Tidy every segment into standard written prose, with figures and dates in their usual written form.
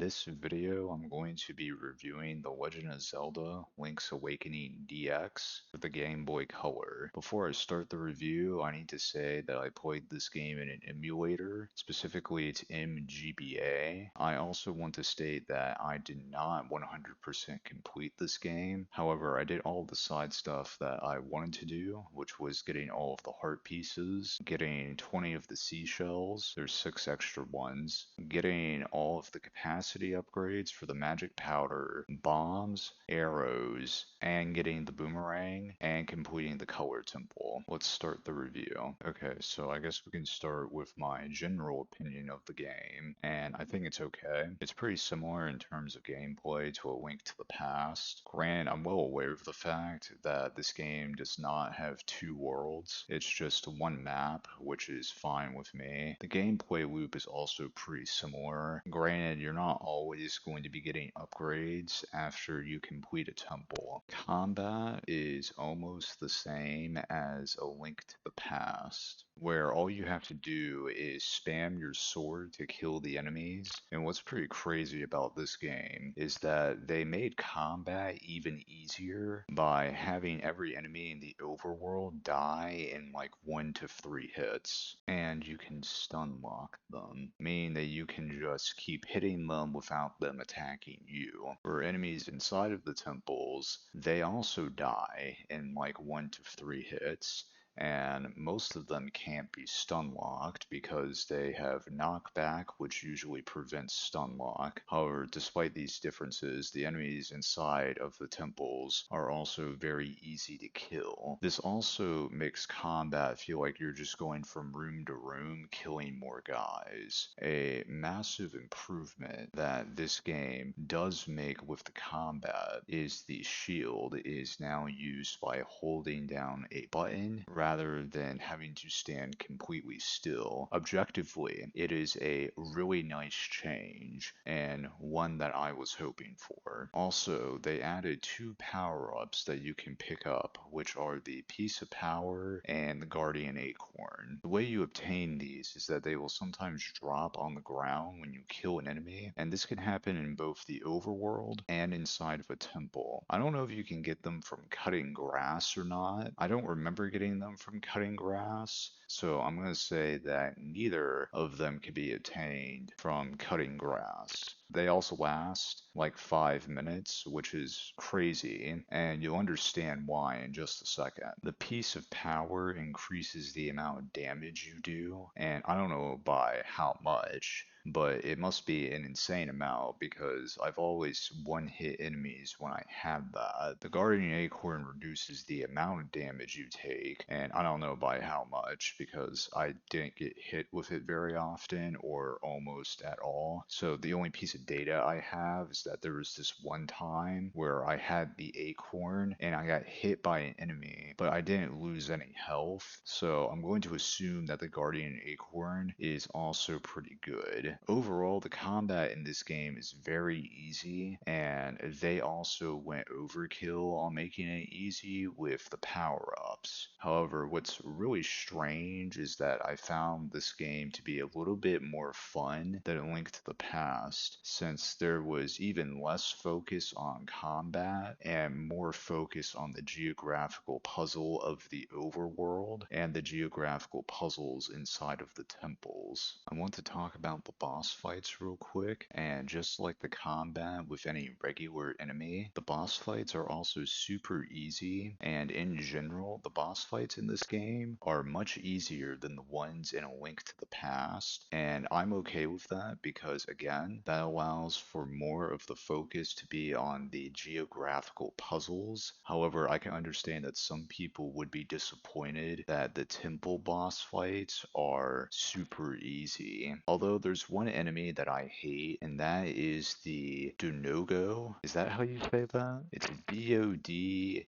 this video, I'm going to be reviewing The Legend of Zelda Link's Awakening DX for the Game Boy Color. Before I start the review, I need to say that I played this game in an emulator, specifically it's MGBA. I also want to state that I did not 100% complete this game. However, I did all the side stuff that I wanted to do, which was getting all of the heart pieces, getting 20 of the seashells, there's 6 extra ones, getting all of the capacity upgrades for the magic powder, bombs, arrows, and getting the boomerang, and completing the color temple. Let's start the review. Okay, so I guess we can start with my general opinion of the game, and I think it's okay. It's pretty similar in terms of gameplay to A Link to the Past. Granted, I'm well aware of the fact that this game does not have 2 worlds. It's just one map, which is fine with me. The gameplay loop is also pretty similar. Granted, you're not always going to be getting upgrades after you complete a temple. Combat is almost the same as A Link to the Past, where all you have to do is spam your sword to kill the enemies. And what's pretty crazy about this game is that they made combat even easier by having every enemy in the overworld die in like 1 to 3 hits, and you can stun lock them, meaning that you can just keep hitting them without them attacking you. For enemies inside of the temples, they also die in like 1 to 3 hits, and most of them can't be stun locked because they have knockback, which usually prevents stun lock. However, despite these differences, the enemies inside of the temples are also very easy to kill. This also makes combat feel like you're just going from room to room killing more guys. A massive improvement that this game does make with the combat is the shield is now used by holding down a button rather than having to stand completely still. Objectively, it is a really nice change, and one that I was hoping for. Also, they added 2 power-ups that you can pick up, which are the Piece of Power and the Guardian Acorn. The way you obtain these is that they will sometimes drop on the ground when you kill an enemy, and this can happen in both the overworld and inside of a temple. I don't know if you can get them from cutting grass or not. I don't remember getting them from cutting grass, so I'm going to say that neither of them can be obtained from cutting grass. They also last like 5 minutes, which is crazy, and you'll understand why in just a second. The Piece of Power increases the amount of damage you do, and I don't know by how much, but it must be an insane amount because I've always one-hit enemies when I have that. The Guardian Acorn reduces the amount of damage you take, and I don't know by how much because I didn't get hit with it very often or almost at all. So the only piece of data I have is that there was this one time where I had the acorn and I got hit by an enemy, but I didn't lose any health. So I'm going to assume that the Guardian Acorn is also pretty good. Overall, the combat in this game is very easy, and they also went overkill on making it easy with the power-ups. However, what's really strange is that I found this game to be a little bit more fun than A Link to the Past, since there was even less focus on combat and more focus on the geographical puzzle of the overworld and the geographical puzzles inside of the temples. I want to talk about the boss fights real quick, and just like the combat with any regular enemy, the boss fights are also super easy, and in general, the boss fights in this game are much easier than the ones in A Link to the Past, and I'm okay with that because, again, that allows for more of the focus to be on the geographical puzzles. However, I can understand that some people would be disappointed that the temple boss fights are super easy. Although there's one enemy that I hate, and that is the Donogo. Is that how you say that? It's Bodongo.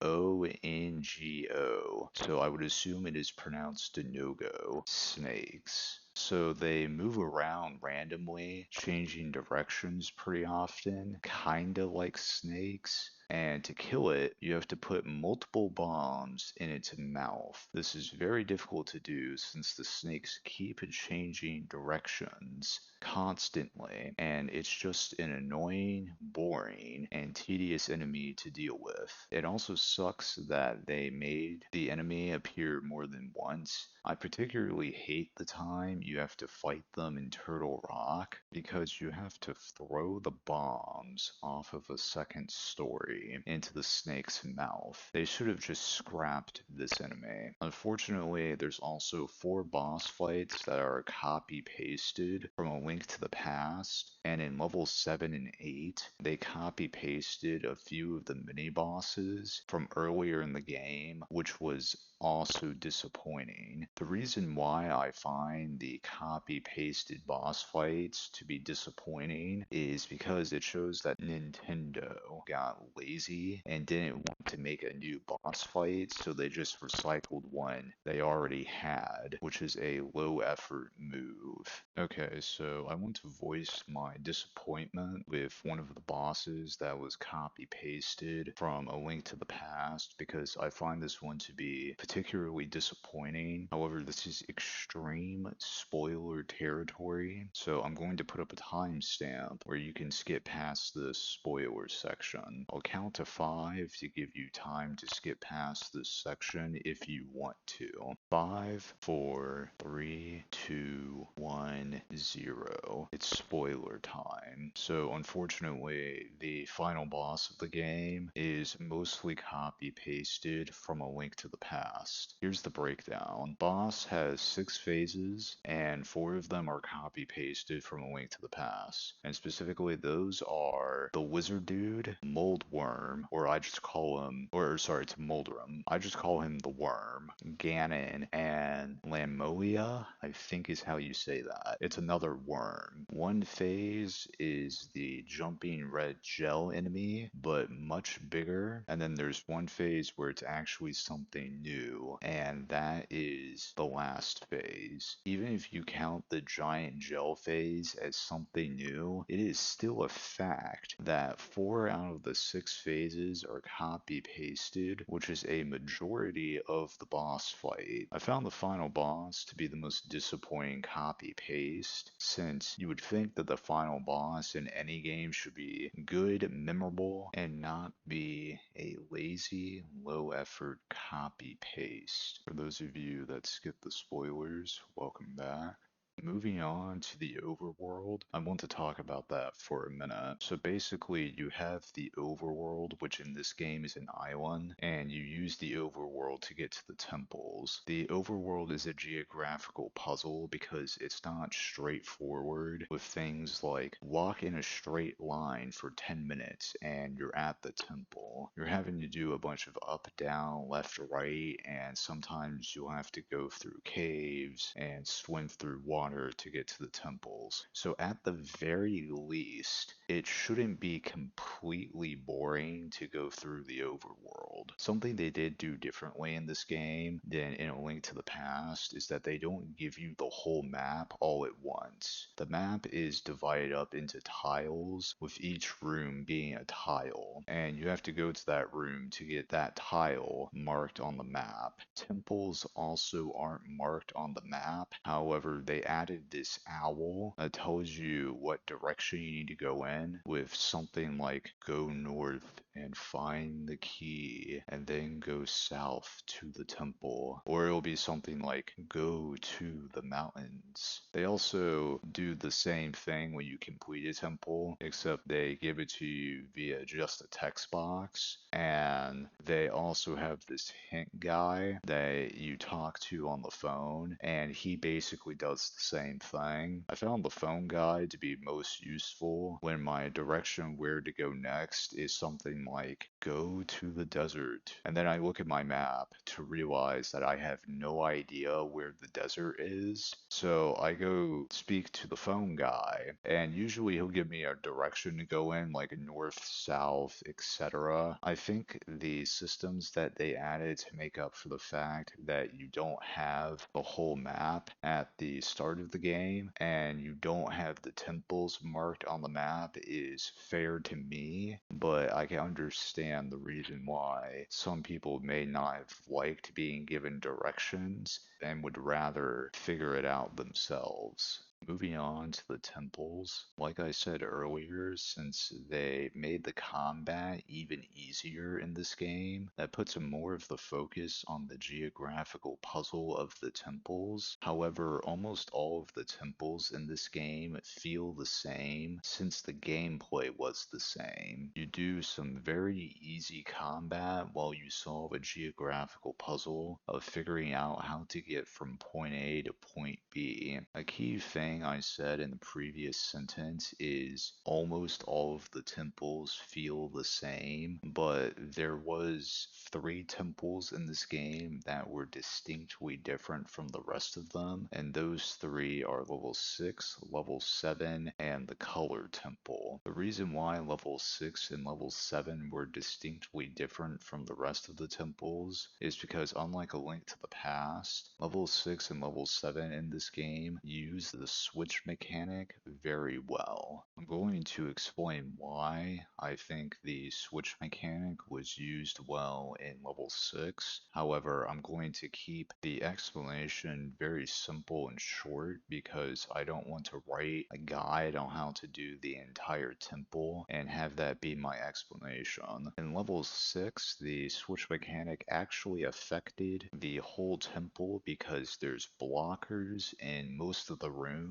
So I would assume it is pronounced Donogo. Snakes. So they move around randomly, changing directions pretty often, kinda like snakes. And to kill it, you have to put multiple bombs in its mouth. This is very difficult to do since the snakes keep changing directions constantly, and it's just an annoying, boring, and tedious enemy to deal with. It also sucks that they made the enemy appear more than once. I particularly hate the time you have to fight them in Turtle Rock because you have to throw the bombs off of a second story into the snake's mouth. They should have just scrapped this enemy. Unfortunately, there's also 4 boss fights that are copy pasted from A Link to the Past, and in level 7 and 8, they copy pasted a few of the mini bosses from earlier in the game, which was also disappointing. The reason why I find the copy pasted boss fights to be disappointing is because it shows that Nintendo got lazy and didn't want to make a new boss fight, so they just recycled one they already had, which is a low effort move. Okay, so I want to voice my disappointment with one of the bosses that was copy pasted from A Link to the Past because I find this one to be particularly disappointing. However, this is extreme spoiler territory, so I'm going to put up a timestamp where you can skip past the spoiler section. I'll count to 5 to give you time to skip past this section if you want to. 5, 4, 3, 2, 1, 0. It's spoiler time. So unfortunately, the final boss of the game is mostly copy pasted from A Link to the Past. Here's the breakdown. Boss has 6 phases, and 4 of them are copy pasted from A Link to the Past. And specifically, those are the Wizard Dude, Mold Worm, or I just call him, or sorry, it's Moldrum. I just call him the Worm, Ganon, and Lamoia, I think is how you say that. It's another worm. One phase is the jumping red gel enemy, but much bigger. And then there's one phase where it's actually something new, and that is the last phase. Even if you count the giant gel phase as something new, it is still a fact that 4 out of the 6 phases are copy pasted, which is a majority of the boss fight. I found the final boss to be the most disappointing copy paste, since you would think that the final boss in any game should be good, memorable, and not be a lazy, low effort copy paste. For those of you that skip the spoilers, welcome back. Moving on to the overworld, I want to talk about that for a minute. So basically, you have the overworld, which in this game is an island, and you use the overworld to get to the temples. The overworld is a geographical puzzle because it's not straightforward, with things like walk in a straight line for 10 minutes and you're at the temple. You're having to do a bunch of up, down, left, right, and sometimes you'll have to go through caves and swim through water to get to the temples. So at the very least, it shouldn't be completely boring to go through the overworld. Something they did do differently in this game than in A Link to the Past is that they don't give you the whole map all at once. The map is divided up into tiles, with each room being a tile, and you have to go to that room to get that tile marked on the map. Temples also aren't marked on the map, however, they added this owl that tells you what direction you need to go in, with something like go north and find the key and then go south to the temple, or it'll be something like go to the mountains. They also do the same thing when you complete a temple, except they give it to you via just a text box, and they also have this hint guy that you talk to on the phone, and he basically does the same thing. I found the phone guy to be most useful when my direction where to go next is something like go to the desert, and then I look at my map to realize that I have no idea where the desert is. So I go speak to the phone guy, and usually he'll give me a direction to go in, like north, south, etc. I think the systems that they added to make up for the fact that you don't have the whole map at the start start of the game and you don't have the temples marked on the map is fair to me, but I can understand the reason why some people may not have liked being given directions and would rather figure it out themselves. Moving on to the temples, like I said earlier, since they made the combat even easier in this game, that puts more of the focus on the geographical puzzle of the temples. However, almost all of the temples in this game feel the same since the gameplay was the same. You do some very easy combat while you solve a geographical puzzle of figuring out how to get from point A to point B. A key thing I said in the previous sentence is almost all of the temples feel the same, but there was 3 temples in this game that were distinctly different from the rest of them, and those 3 are level 6, level 7, and the color temple. The reason why level 6 and level 7 were distinctly different from the rest of the temples is because unlike A Link to the Past, level 6 and level 7 in this game use the switch mechanic very well. I'm going to explain why I think the switch mechanic was used well in level 6. However, I'm going to keep the explanation very simple and short because I don't want to write a guide on how to do the entire temple and have that be my explanation. In level 6, the switch mechanic actually affected the whole temple because there's blockers in most of the rooms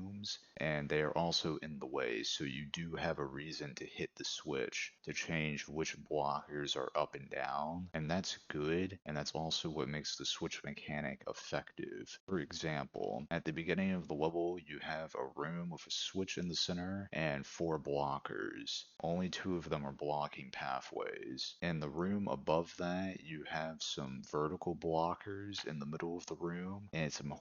and they are also in the way, so you do have a reason to hit the switch to change which blockers are up and down, and that's good, and that's also what makes the switch mechanic effective. For example, at the beginning of the level you have a room with a switch in the center and 4 blockers. Only 2 of them are blocking pathways. In the room above that you have some vertical blockers in the middle of the room and some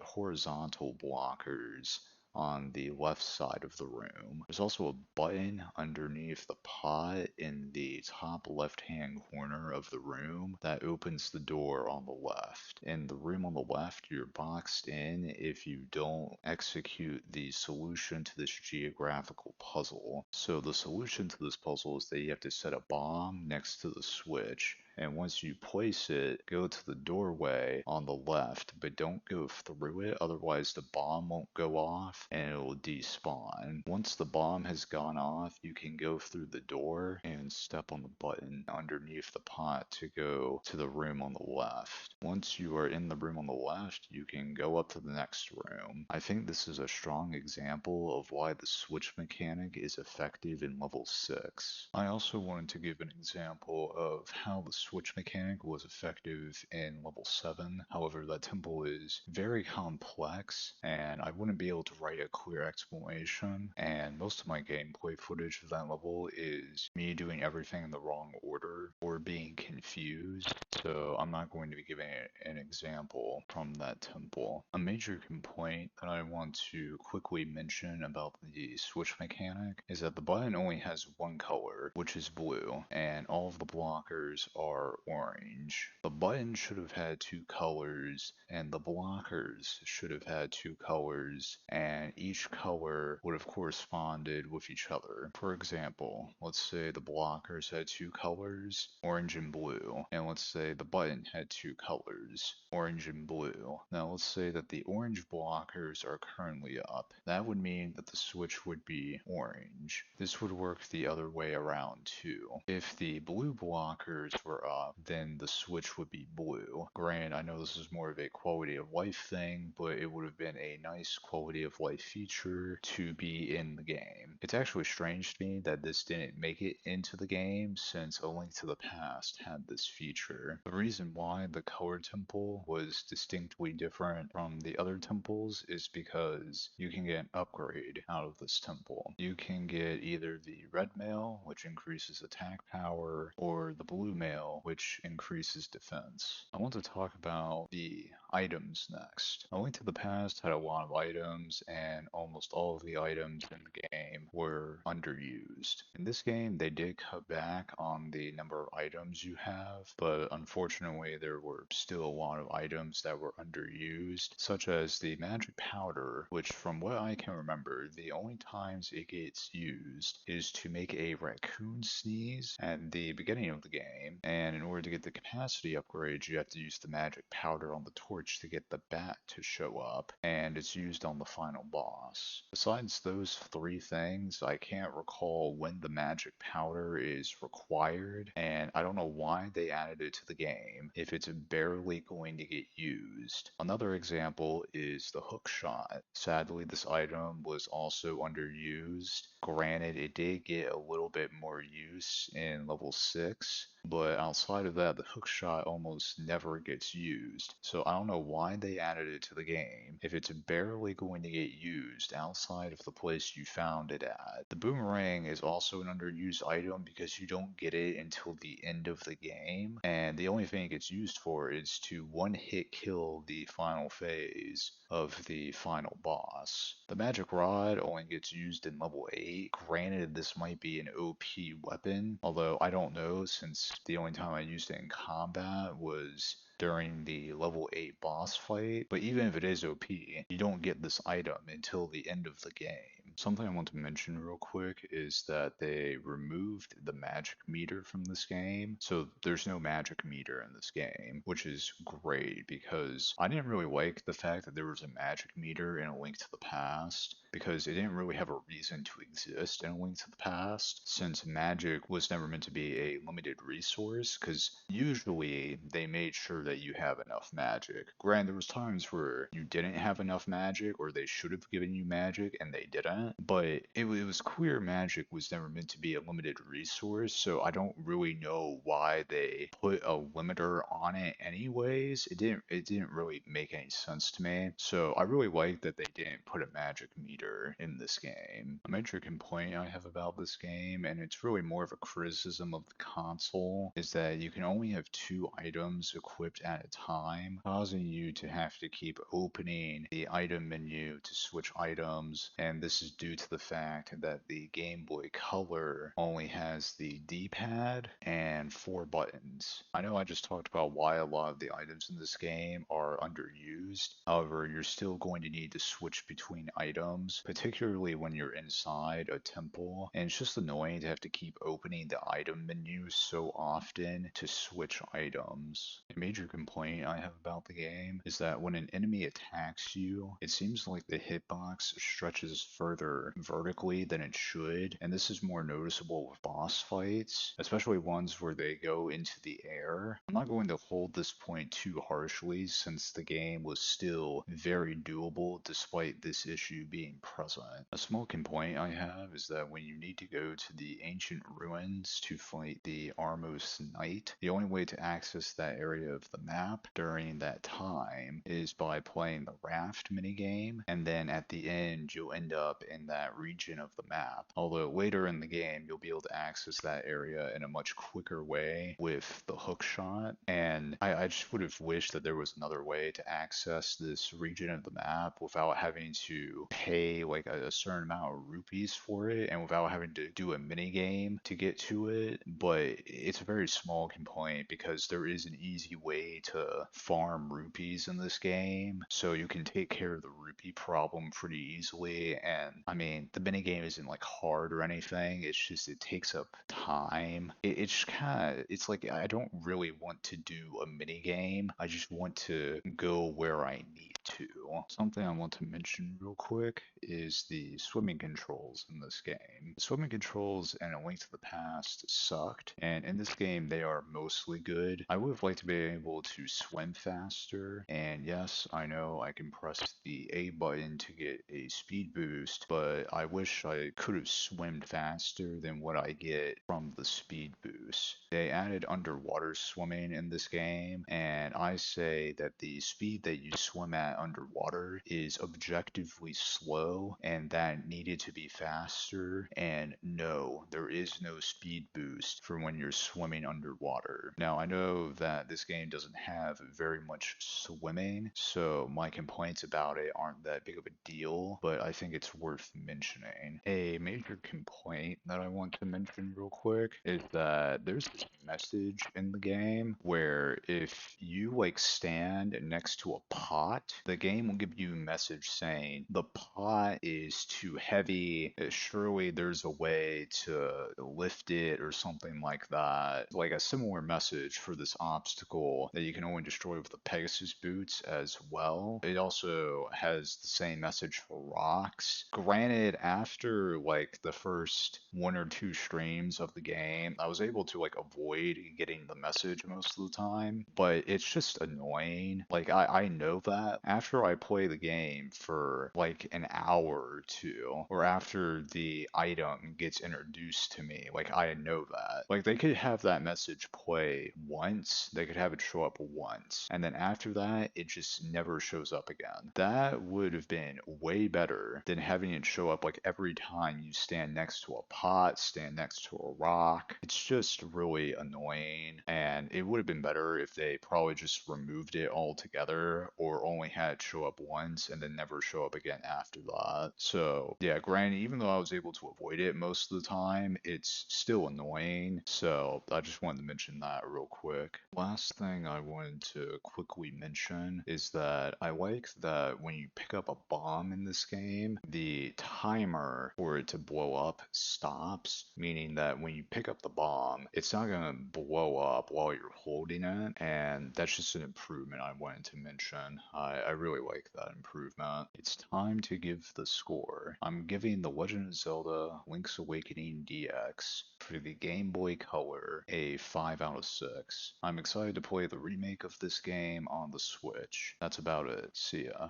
horizontal blockers on the left side of the room. There's also a button underneath the pot in the top left-hand corner of the room that opens the door on the left. In the room on the left, you're boxed in if you don't execute the solution to this geographical puzzle. So the solution to this puzzle is that you have to set a bomb next to the switch, and once you place it, go to the doorway on the left, but don't go through it, otherwise the bomb won't go off and it will despawn. Once the bomb has gone off, you can go through the door and step on the button underneath the pot to go to the room on the left. Once you are in the room on the left, you can go up to the next room. I think this is a strong example of why the switch mechanic is effective in level 6. I also wanted to give an example of how the switch mechanic was effective in level 7. However, that temple is very complex and I wouldn't be able to write a clear explanation, and most of my gameplay footage of that level is me doing everything in the wrong order or being confused, so I'm not going to be giving an example from that temple. A major complaint that I want to quickly mention about the switch mechanic is that the button only has one color, which is blue, and all of the blockers are orange. The button should have had 2 colors, and the blockers should have had 2 colors, and each color would have corresponded with each other. For example, let's say the blockers had 2 colors, orange and blue, and let's say the button had 2 colors, orange and blue. Now let's say that the orange blockers are currently up. That would mean that the switch would be orange. This would work the other way around too. If the blue blockers were up, then the switch would be blue. Granted, I know this is more of a quality of life thing, but it would have been a nice quality of life feature to be in the game. It's actually strange to me that this didn't make it into the game since A Link to the Past had this feature. The reason why the color temple was distinctly different from the other temples is because you can get an upgrade out of this temple. You can get either the red mail, which increases attack power, or the blue mail, which increases defense. I want to talk about the items next. A Link to the Past had a lot of items, and almost all of the items in the game were underused. In this game, they did cut back on the number of items you have, but unfortunately, there were still a lot of items that were underused, such as the magic powder, which from what I can remember, the only times it gets used is to make a raccoon sneeze at the beginning of the game, and in order to get the capacity upgrades, you have to use the magic powder on the torch to get the bat to show up, and it's used on the final boss. Besides those three things, I can't recall when the magic powder is required, and I don't know why they added it to the game if it's barely going to get used. Another example is the hook shot. Sadly, this item was also underused. Granted, it did get a little bit more use in level 6, but outside of that, the hook shot almost never gets used. So I don't know why they added it to the game if it's barely going to get used outside of the place you found it at. The boomerang is also an underused item because you don't get it until the end of the game, and the only thing it gets used for is to one-hit kill the final phase of the final boss. The magic rod only gets used in level 8. Granted, this might be an OP weapon, although I don't know since the only time I used it in combat was during the level 8 boss fight, but even if it is OP, you don't get this item until the end of the game. Something I want to mention real quick is that they removed the magic meter from this game, so there's no magic meter in this game, which is great because I didn't really like the fact that there was a magic meter in A Link to the Past because it didn't really have a reason to exist in A Link to the Past, since magic was never meant to be a limited resource, because usually they made sure that you have enough magic. Granted, there was times where you didn't have enough magic, or they should have given you magic and they didn't, but it was clear magic was never meant to be a limited resource, so I don't really know why they put a limiter on it anyways. It didn't really make any sense to me, so I really like that they didn't put a magic meter in this game. A major complaint I have about this game, and it's really more of a criticism of the console, is that you can only have 2 items equipped at a time, causing you to have to keep opening the item menu to switch items, and this is due to the fact that the Game Boy Color only has the D-pad and 4 buttons. I know I just talked about why a lot of the items in this game are underused, however, you're still going to need to switch between items, particularly when you're inside a temple, and it's just annoying to have to keep opening the item menu so often to switch items. A major complaint I have about the game is that when an enemy attacks you, it seems like the hitbox stretches further vertically than it should, and this is more noticeable with boss fights, especially ones where they go into the air. I'm not going to hold this point too harshly since the game was still very doable despite this issue being present. A small complaint I have is that when you need to go to the ancient ruins to fight the Armos Knight, the only way to access that area of the map during that time is by playing the raft minigame, and then at the end you'll end up in that region of the map. Although later in the game you'll be able to access that area in a much quicker way with the hook shot, and I just would have wished that there was another way to access this region of the map without having to pay like a certain amount of rupees for it and without having to do a mini game to get to it. But it's a very small complaint because there is an easy way to farm rupees in this game, so you can take care of the rupee problem pretty easily. And I mean, the mini game isn't like hard or anything, it's just it takes up time. It's just kind of, it's like I don't really want to do a mini game, I just want to go where I need to. Something I want to mention real quick is the swimming controls in this game. The swimming controls in A Link to the Past sucked, and in this game they are mostly good. I would have liked to be able to swim faster, and yes, I know I can press the A button to get a speed boost, but I wish I could have swum faster than what I get from the speed boost. They added underwater swimming in this game, and I say that the speed that you swim at underwater is objectively slow slow and that needed to be faster. And no, there is no speed boost for when you're swimming underwater. Now, I know that this game doesn't have very much swimming, so my complaints about it aren't that big of a deal, but I think it's worth mentioning. A major complaint that I want to mention real quick is that there's this message in the game where if you like stand next to a pot, the game will give you a message saying the pot is too heavy. Surely there's a way to lift it or something like that. Like a similar message for this obstacle that you can only destroy with the Pegasus boots as well. It also has the same message for rocks. Granted, after like the first one or two streams of the game, I was able to like avoid getting the message most of the time, but it's just annoying. Like I know that after I play the game for like an hour or two, or after the item gets introduced to me, like I know that. Like they could have that message play once, they could have it show up once, and then after that, it just never shows up again. That would have been way better than having it show up like every time you stand next to a pot, stand next to a rock. It's just really annoying, and it would have been better if they probably just removed it altogether or only had it show up once and then never show up again after that. So yeah, granted, even though I was able to avoid it most of the time, it's still annoying. So I just wanted to mention that real quick. Last thing I wanted to quickly mention is that I like that when you pick up a bomb in this game, the timer for it to blow up stops, meaning that when you pick up the bomb, it's not going to blow up while you're holding it, and that's just an improvement I wanted to mention. I really like that improvement. It's time to give the score. I'm giving The Legend of Zelda Link's Awakening DX for the Game Boy Color a 5 out of 6. I'm excited to play the remake of this game on the Switch. That's about it. See ya.